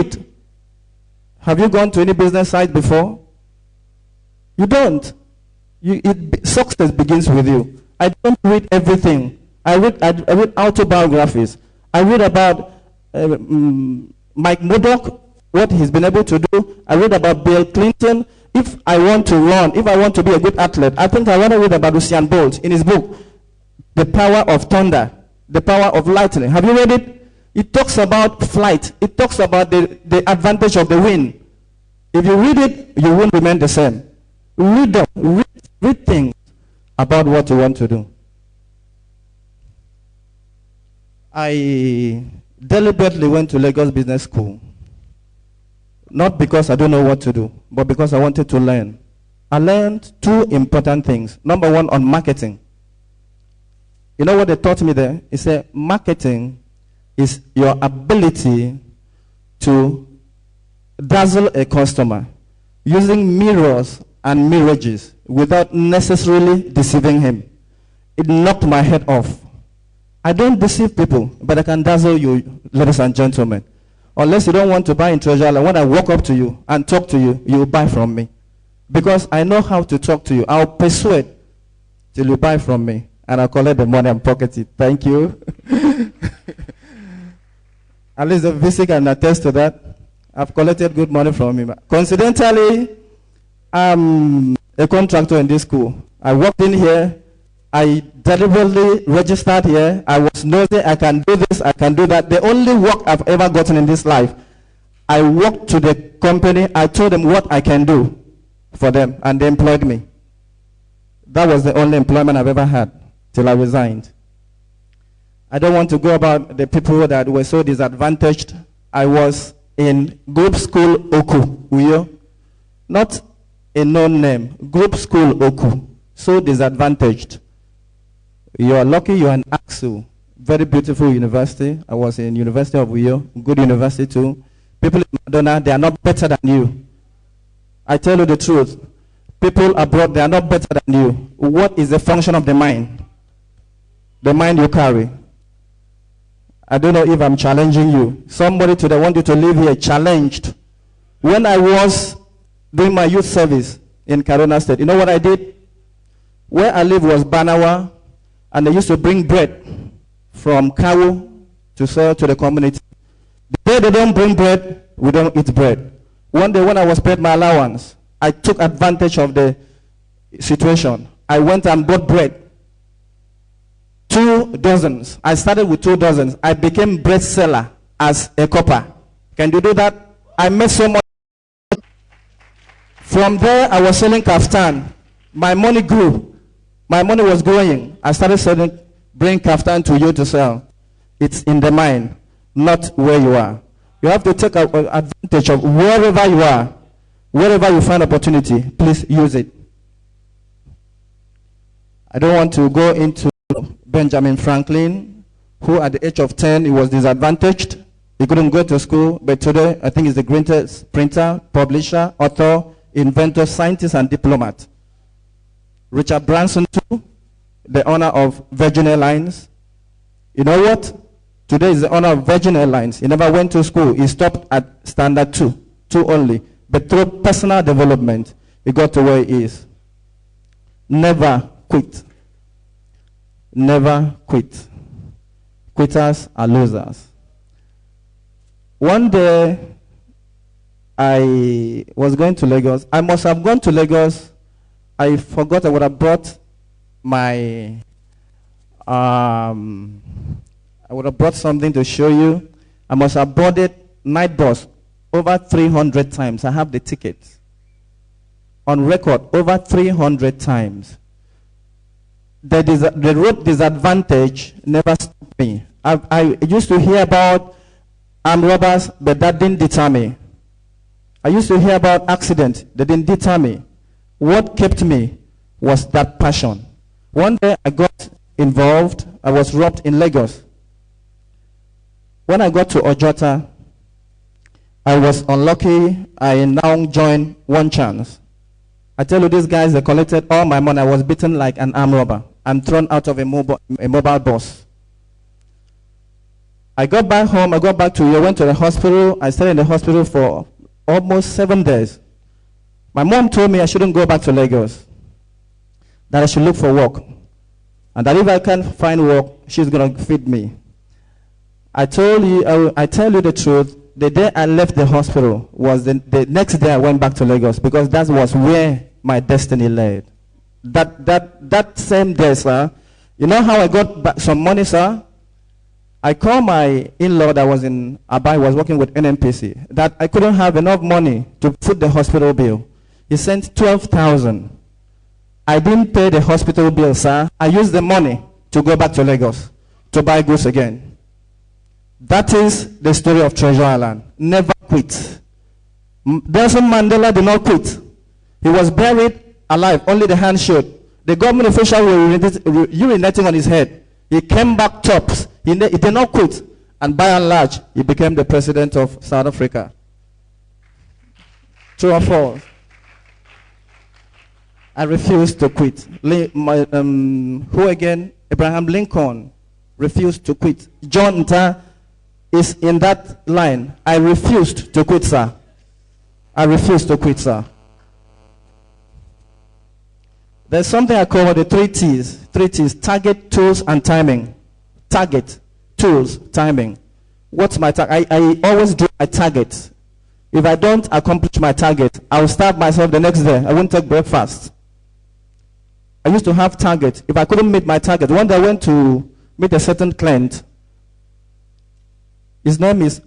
read. Have you gone to any business site before? You don't. Success begins with you. I don't read everything. I read autobiographies. I read about Mike Murdoch, what he's been able to do. I read about Bill Clinton. If I want to run, if I want to be a good athlete, I think I want to read about Usain Bolt in his book, The Power of Thunder, The Power of Lightning. Have you read it? It talks about flight. It talks about the advantage of the wind. If you read it, you won't remain the same. Read them. Read things about what you want to do. I deliberately went to Lagos Business School. Not because I don't know what to do, but because I wanted to learn. I learned two important things. Number one, on marketing. You know what they taught me there? It said marketing is your ability to dazzle a customer using mirrors and mirages without necessarily deceiving him. It knocked my head off. I don't deceive people, but I can dazzle you, ladies and gentlemen. Unless you don't want to buy in Treasure Island, when I walk up to you and talk to you, you will buy from me. Because I know how to talk to you. I'll persuade till you buy from me. And I'll collect the money and pocket it. Thank you. At least the VC can attest to that. I've collected good money from him. Coincidentally, I'm a contractor in this school. I walked in here. I deliberately registered here. I was nosy. I can do this. I can do that. The only work I've ever gotten in this life, I walked to the company. I told them what I can do for them, and they employed me. That was the only employment I've ever had till I resigned. I don't want to go about the people that were so disadvantaged. I was in group school Oku, Uyo. Not a known name. Group school Oku. So disadvantaged. You are lucky you are in AXU. Very beautiful university. I was in University of Uyo. Good university too. People in Madonna, they are not better than you. I tell you the truth. People abroad, they are not better than you. What is the function of the mind? The mind you carry. I don't know if I'm challenging you. Somebody today want you to live here challenged. When I was doing my youth service in Kaduna State, you know what I did? Where I live was Banawa, and they used to bring bread from Kawu to sell to the community. The day they don't bring bread, we don't eat bread. One day when I was paid my allowance, I took advantage of the situation. I went and bought bread. 2 dozens. I started with 2 dozens. I became bread seller as a copper. Can you do that? I made so much. From there, I was selling kaftan. My money grew. My money was growing. I started selling, bring kaftan to you to sell. It's in the mind, not where you are. You have to take advantage of wherever you are. Wherever you find opportunity, please use it. I don't want to go into Benjamin Franklin, who at the age of 10, he was disadvantaged. He couldn't go to school, but today I think he's the greatest printer, publisher, author, inventor, scientist, and diplomat. Richard Branson too, the owner of Virgin Airlines. You know what? Today is the owner of Virgin Airlines. He never went to school. He stopped at standard 2 only. But through personal development, he got to where he is. Never quit. Never quit. Quitters are losers. One day, I was going to Lagos. I must have gone to Lagos. I forgot I would have brought my, I would have brought something to show you. I must have boarded night bus over 300 times. I have the ticket. On record, over 300 times. The road disadvantage never stopped me. I used to hear about armed robbers, but that didn't deter me. I used to hear about accidents, that didn't deter me. What kept me was that passion. One day I got involved. I was robbed in Lagos. When I got to Ojota, I was unlucky. I now joined One Chance. I tell you, these guys, they collected all my money. I was beaten like an armed robber and thrown out of a mobile bus. I got back home, I got back to here, went to the hospital. I stayed in the hospital for almost 7 days. My mom told me I shouldn't go back to Lagos, that I should look for work, and that if I can't find work, she's going to feed me. I tell you the truth, the day I left the hospital was the next day I went back to Lagos, because that was where my destiny lay. That same day, sir, you know how I got back some money, sir? I called my in-law that was in Abai, was working with NNPC, that I couldn't have enough money to foot the hospital bill. He sent 12,000. I didn't pay the hospital bill, sir. I used the money to go back to Lagos to buy goods again. That is the story of Treasure Island. Never quit. Nelson Mandela did not quit. He was buried alive, only the hand showed. The government official were urinating on his head. He came back tops. He did not quit. And by and large, he became the president of South Africa. True or false? I refused to quit. Who again? Abraham Lincoln refused to quit. John Nta is in that line. I refused to quit, sir. I refused to quit, sir. There's something I call the 3 T's. 3 T's, target, tools, and timing. Target, tools, timing. What's my target? I always do my target. If I don't accomplish my target, I'll starve myself the next day. I won't take breakfast. I used to have target. If I couldn't meet my target, one day I went to meet a certain client. His name is